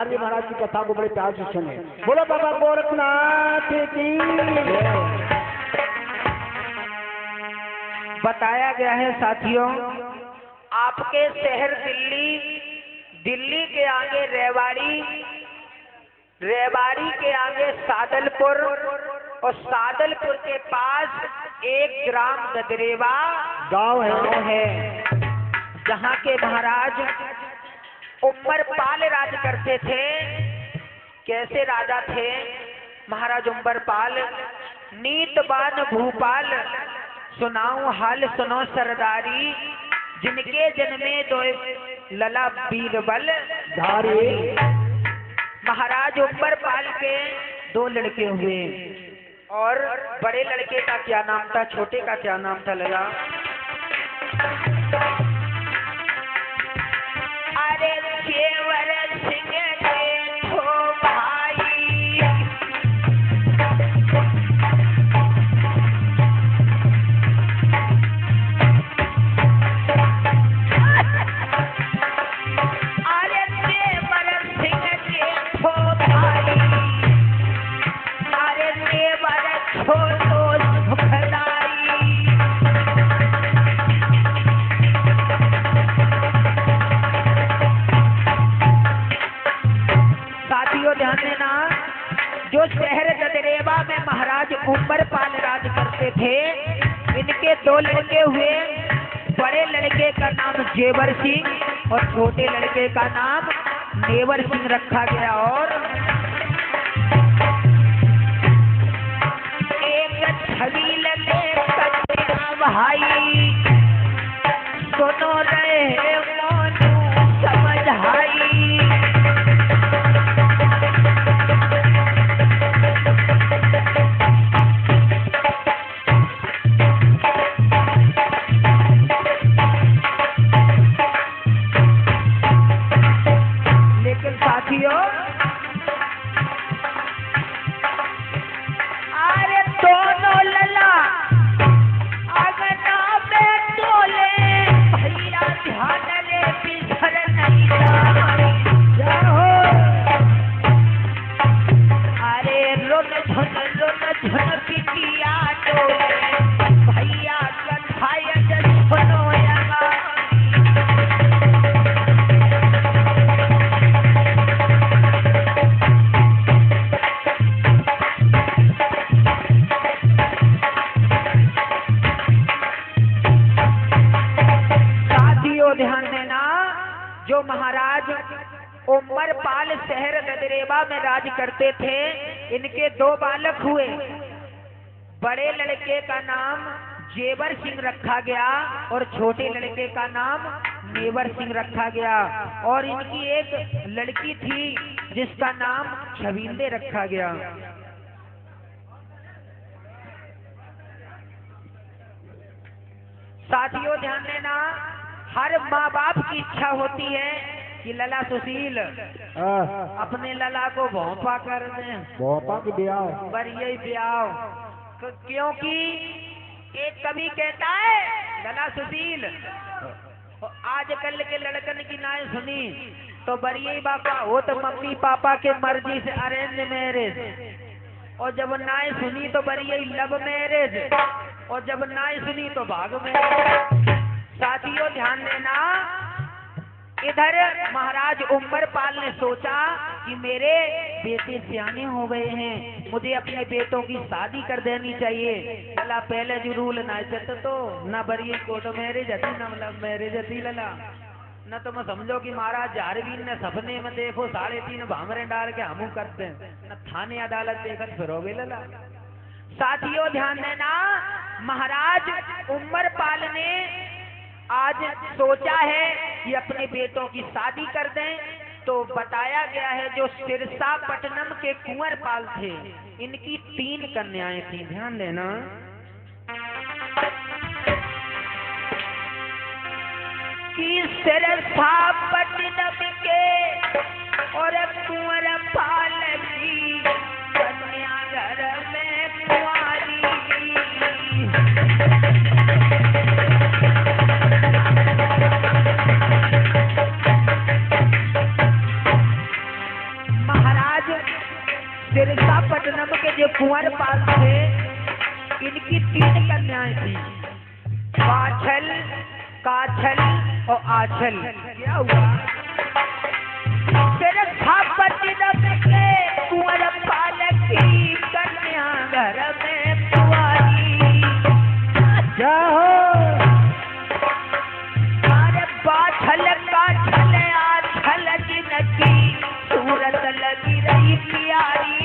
महाराज की कथा को बड़े प्यार से सुने। बोलो बाबा गोरखनाथ की। बताया गया है साथियों, आपके शहर दिल्ली, दिल्ली के आगे रेवाड़ी, रेवाड़ी के आगे सादलपुर और सादलपुर के पास एक ग्राम गदरेवा गांव है, जहाँ के महाराज उम्बरपाल राज करते थे। कैसे राजा थे महाराज उम्बरपाल? नीतवान भूपाल सुनाऊं हाल सुनो सरदारी, जिनके जन्मे दो लला बीरबल धारी। महाराज उम्बरपाल के दो लड़के हुए और बड़े लड़के का क्या नाम था, छोटे का क्या नाम था लगा? अरे जेवर सिंह देखो भाई, अरे जेवर सिंह देखो भाई, अरे जेवर छोड़ो सुखदाई। साथियों ध्यान देना, जो शहर गदरेवा में महाराज उम्बरपाल राज करते थे, इनके दो लड़के हुए। बड़े लड़के का नाम जेवर सिंह और छोटे लड़के का नाम नेवर सिंह रखा गया। और एक छबील भाई सुनो रहे मोनू समझाई। लेकिन साथियों, अरे दोनों लला अगना में टोले, भैया ध्यान रे बिछड़ नहीं जाओ। अरे रुन झुन पिटिया टोले, भैया कथाय सुनो यगा। ध्यान देना, जो महाराज उम्बरपाल शहर गदरेवा में राज करते थे, इनके दो बालक हुए। बड़े लड़के का नाम जेवर सिंह रखा गया और छोटे लड़के का नाम नेवर सिंह रखा गया। और इनकी एक लड़की थी जिसका नाम छबीले रखा गया। साथियों ध्यान देना, हर माँ बाप की इच्छा होती है कि लला सुशील अपने लला को भौंपा कर दें, भोपा की ब्याह बरिये ब्याह। क्योंकि एक कवि कहता है, लला सुशील आजकल के लड़कन की नाय सुनी तो बरिये बापा हो तो मम्मी पापा के मर्जी से अरेंज मैरिज, और जब नाय सुनी तो बरिये लव मैरिज, और जब नाय सुनी तो भाग मैरिज। साथियों ध्यान देना, इधर महाराज उम्बरपाल ने सोचा कि मेरे बेटे सियाने हो गए हैं, मुझे अपने बेटों की शादी कर देनी चाहिए। लला पहले जो रूल ना चलते तो न बरिए कोर्ट मैरिज हती न लव मैरिज हती लला, न तो मैं समझो कि महाराज जारवीन ने सपने में देखो 3.5 भामरे डाल के हमू करते हैं, न थाने अदालत देखकर फिरोगे लला। साथियों ध्यान देना, महाराज उम्बरपाल ने आज सोचा है कि अपने बेटों की शादी कर दें। तो बताया गया है, जो सिरसापट्टनम के कुंवरपाल थे, इनकी 3 कन्याएं थी। ध्यान देना, कि सिरसापट्टनम के और कुंवरपाल की कन्या घर में कुंवारी। आज सिरसापट्टनम के जो कुंवर पाल थे, इनकी 3 कन्याएं थी, बाछल, काछल और आछल। क्या हुआ? सिरसापट्टनम के कुंवर पाल की कन्या घर में पुआरी। क्या हो? अरे बाछल काछल आछल जिनकी सूरत लगी रही प्यारी।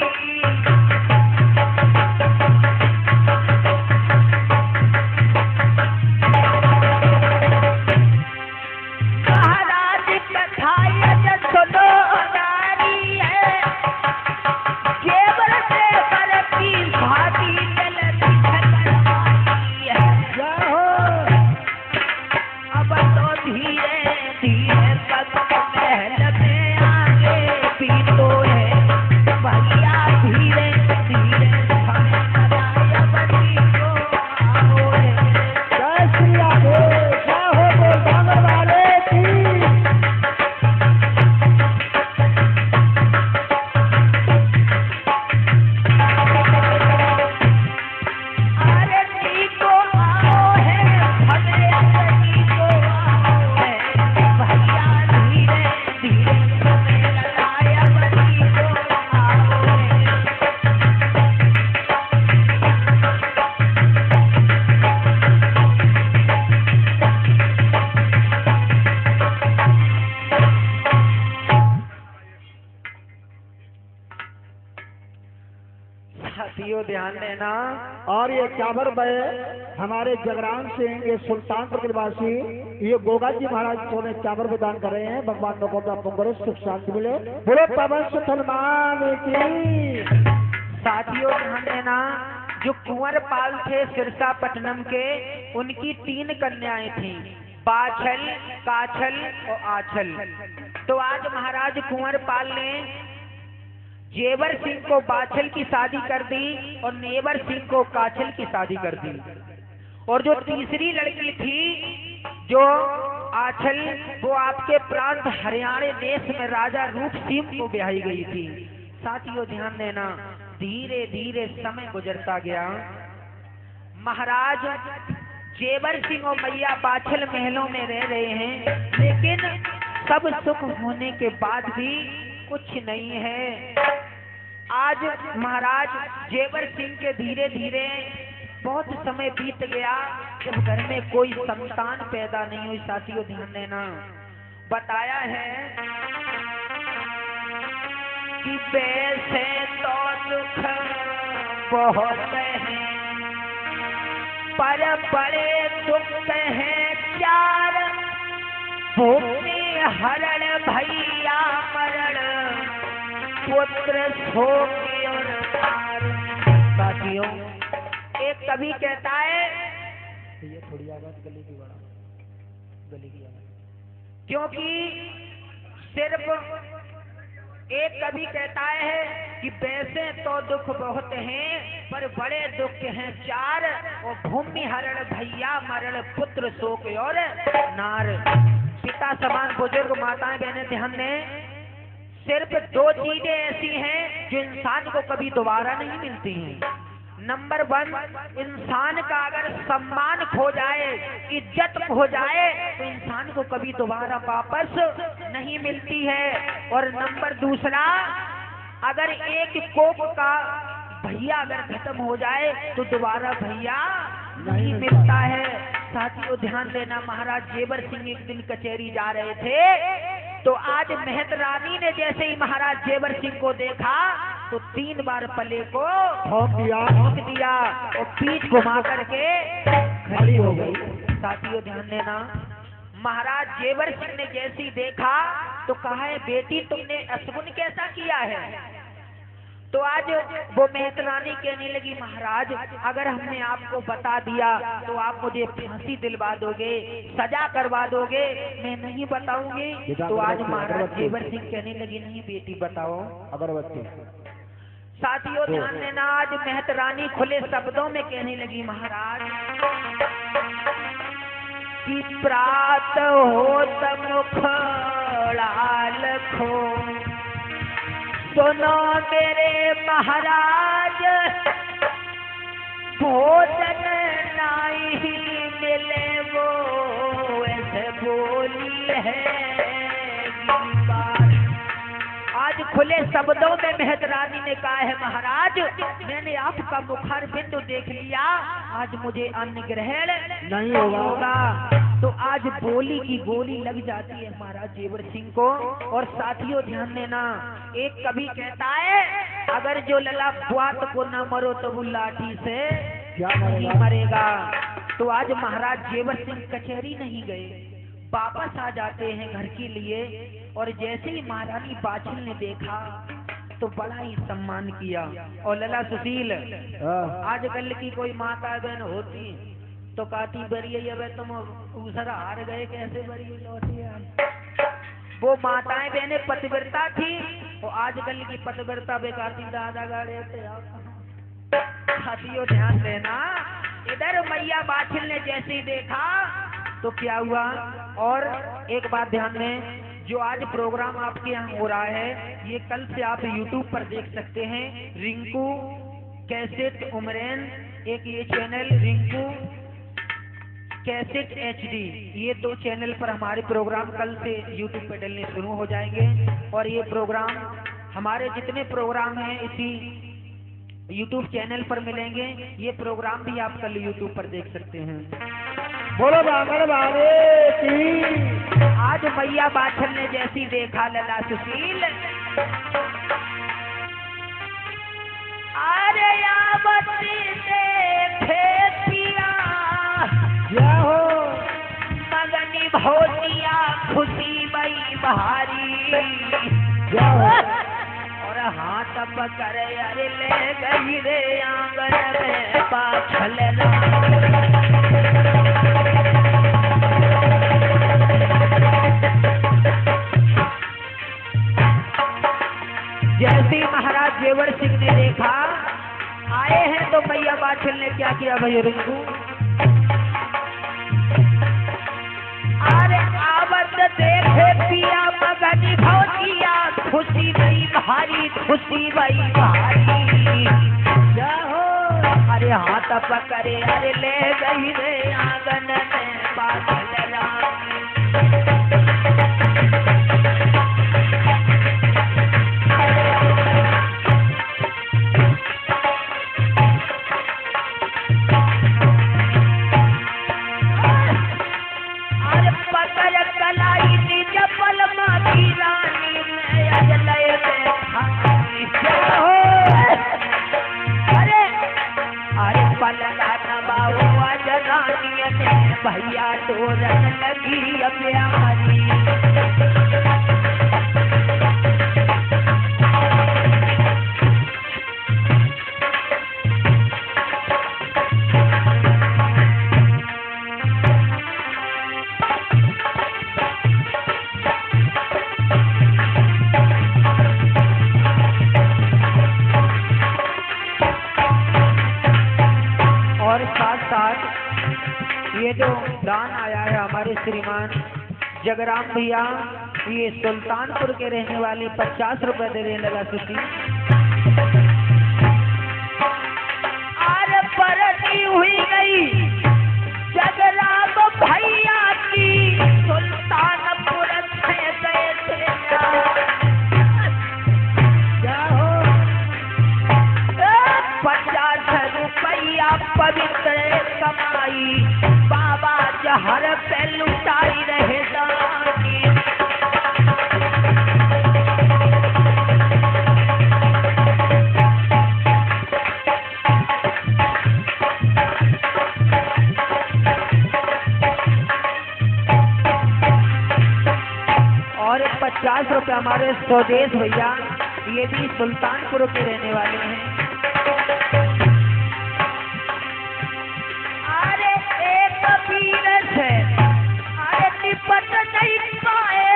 महाराज कथा यज सुनो नारी है, जेवर तेवर की भांति जलती छलकती है। क्या हो? अब तो धीरे धीरे कदम महल में आगे पीतो है भैया, धीरे धीरे बनी को आओ है। जय श्री राम। क्या हो गोदाम वाले की? अरे नी को आओ है, हमें नी को आओ है भैया, धीरे धीरे लगाया बनी को आओ है। साथियों ध्यान देना, और ये चावर बे हमारे जगरान से, ये सुल्तानपुर के निवासी, ये गोगा जी महाराज सोने चावर प्रदान कर रहे हैं। भगवान नकोटा पुंगरे सुख शांति मिले। बोलो पवन सुत हनुमान की। साथियों ध्यान देना, जो कुंवर पाल थे सिरसापट्टनम के, उनकी 3 कन्याएं थीं, बाछल, काछल और आछल। तो आज महाराज कुंवर पाल ने जेवर सिंह को बाछल की शादी कर दी और नेवर सिंह को काछल की शादी कर दी। और जो तीसरी लड़की थी जो आछल, वो आपके प्रांत हरियाणा देश में राजा रूप सिंह को ब्याही गई थी। साथियों ध्यान देना, धीरे धीरे समय गुजरता गया। महाराज जेवर सिंह और मैया बाछल महलों में रह रहे हैं, लेकिन सब सुख होने के बाद भी कुछ नहीं है। आज महाराज जेवर सिंह के धीरे धीरे बहुत समय बीत गया, जब घर में कोई संतान पैदा नहीं हुई। साथियों ध्यान देना, बताया है कि वैसे तो दुख बहुत है, पर बड़े दुख हैं 4, भूमि हरण भैया मरण, पुत्र शोक और तार। साथियों, एक कवि कहता है, ये थोड़ी आवाज गली की बड़ा, गली की आवाज, क्योंकि सिर्फ एक कवि कहता है कि वैसे तो दुख बहुत हैं, पर बड़े दुख हैं 4, और भूमि हरण भैया मरण, पुत्र शोक और नार। पिता समान बुजुर्ग माताएं बहनें ध्यान दें, सिर्फ 2 चीजें ऐसी हैं जो इंसान को कभी दोबारा नहीं मिलती हैं। नंबर 1, इंसान का अगर सम्मान खो जाए, इज्जत खो जाए, तो इंसान को कभी दोबारा वापस नहीं मिलती है। और नंबर 2, अगर एक कोप का भैया अगर खत्म हो जाए तो दोबारा भैया नहीं मिलता है। साथियों ध्यान देना, महाराज जेवर सिंह एक दिन कचहरी जा रहे थे, तो आज महत रानी ने जैसे ही महाराज जेवर सिंह को देखा तो 3 बार पले को ठोक दिया और पीठ घुमा करके खड़ी हो गई। साथियों ध्यान देना, महाराज जेवर सिंह ने जैसे ही देखा तो कहा है, बेटी तुमने अशगुन कैसा किया है? तो आज वो महत रानी कहने लगी, महाराज अगर हमने आपको बता दिया तो आप मुझे फांसी दिलवा दोगे, सजा करवा दोगे, मैं नहीं बताऊंगी। तो आज महाराज जेवर सिंह कहने लगी, नहीं बेटी बताओ। अगरबत्ती। साथियों ध्यान देना, आज महत रानी खुले शब्दों में कहने लगी, महाराज कि प्रात हो मुख लाल खो, सुनो मेरे महाराज, भोजन नहीं मिले वो ऐसे बोली है बात। आज खुले शब्दों में मेहतरानी ने कहा है, महाराज मैंने आपका मुखार बिंदु देख लिया, आज मुझे अन्न ग्रहण नहीं होगा। तो आज बोली की गोली लग जाती है महाराज जेवर सिंह को। और साथियों ध्यान देना, एक कवि कहता है, अगर जो लला बात को न मरो तो वो लाठी से नहीं मरेगा। तो आज महाराज जेवर सिंह कचहरी नहीं गए, वापस आ जाते हैं घर के लिए। और जैसे ही महारानी बाछिल ने देखा तो बड़ा ही सम्मान किया। और लला सुशील, आजकल की कोई माता बहन होती तो कहती बरिए अब तुम दूसरा हार गए, कैसे बरिए लौटे आए। वो माताएं बहनें पतिव्रता थी, और आजकल की पतिव्रता बेकारती दादा गाड़े थे। साथियों ध्यान देना, इधर मैया बाछिल ने जैसे ही देखा तो क्या हुआ। और एक बात ध्यान दें, जो आज प्रोग्राम आपके यहाँ हो रहा है, ये कल से आप YouTube पर देख सकते हैं। रिंकू कैसेट उमरेन, एक ये चैनल रिंकू कैसेट HD, ये 2 चैनल पर हमारे प्रोग्राम कल से YouTube पर डलने शुरू हो जाएंगे। और ये प्रोग्राम, हमारे जितने प्रोग्राम हैं इसी YouTube चैनल पर मिलेंगे। ये प्रोग्राम भी आप कल YouTube पर देख सकते हैं। बोलो बांगड़ बारे की। आज मैया बाछल ने जैसी देखा लला सुशील, अरे यावती देखे पिया, क्या हो मगनी भोतिया खुशी बई भारी, क्या हो। और हाथ पकड़ अरे ले गई रे आंगन में बाछल जैसे महाराज जेवर सिंह ने देखा आए हैं, तो मैया बाछिल ने क्या किया भाई रिंकू, अरे आवत देखे पिया मगनी भौतिया खुशी बई भारी, खुशी बई भारी, जाओ अरे हाथ पकड़े अरे ले गई रे आंगन में बाछल रानी। भैया तोरन लगी प्यारी, और साथ साथ ये जो दान आया है हमारे श्रीमान जगराम भैया, ये सुल्तानपुर के रहने वाले 50 रुपए दे रहे लगा सुशी। अरे परती हुई गई जगराम भैया की, सुल्तानपुर से गए थे जाओ 50 रुपया पवित्र कमाई, बाबा जहर पे लुटाई रहे दानी। और 50 रुपए हमारे स्वदेश भैया, ये भी सुल्तानपुर के रहने वाले हैं। अरे निपट नहीं पाए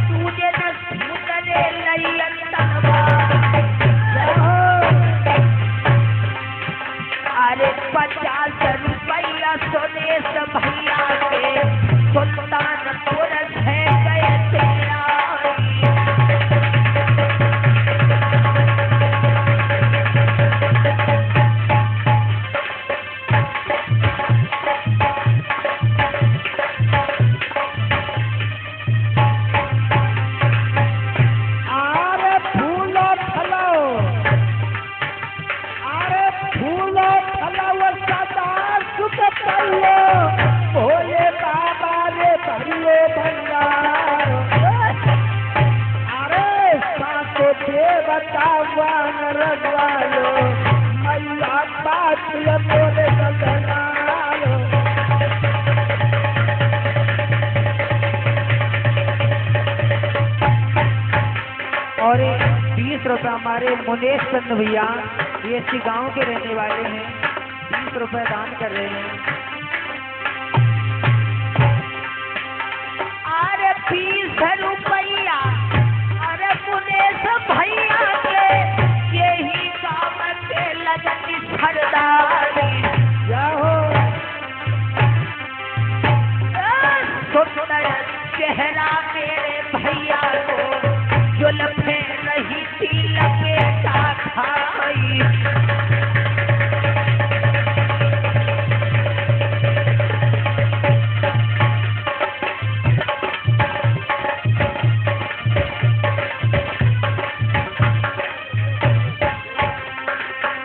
तुझे न सुनने नहीं अंतरवा, अरे 50 रुपया स्वदेश भैया के सुल्तानपुर से गए थे। बतावन रखवालो मैया बात ले बोले सजनालो। और 20 रुपए हमारे मुनेश चंद भैया, ये इसी गांव के रहने वाले हैं, 20 रुपए दान कर रहे हैं। अरे 20 रुपया, अरे मुनेश भैया के यही काम के लगनी सरदारी। जाओ सुंदर चेहरा मेरे भैया को जुल्फे रही थी लपेटा खाई।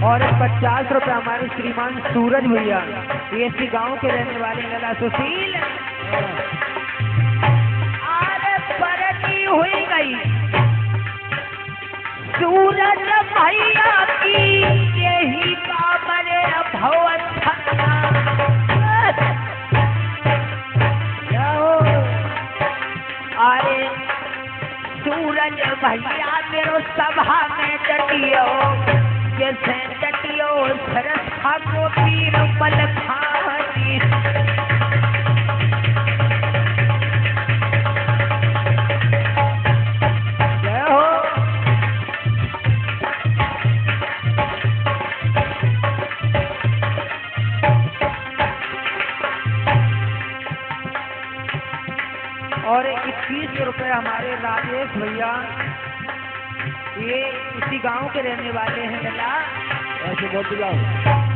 और 50 रुपए हमारे श्रीमान सूरज भैया, ये इसी गांव के रहने वाले लला सुशील। अरे परनी हुई गई सूरज भैया की यही कामरे भवन छन्ना। अरे सूरज भैया मेरो सभा में डटियो, जैसे डटियो सरसा को पीर पल खानी। और 21 रुपए हमारे राजेश भैया, ये इसी गांव के रहने वाले हैं लला। ऐसे बोल दिया।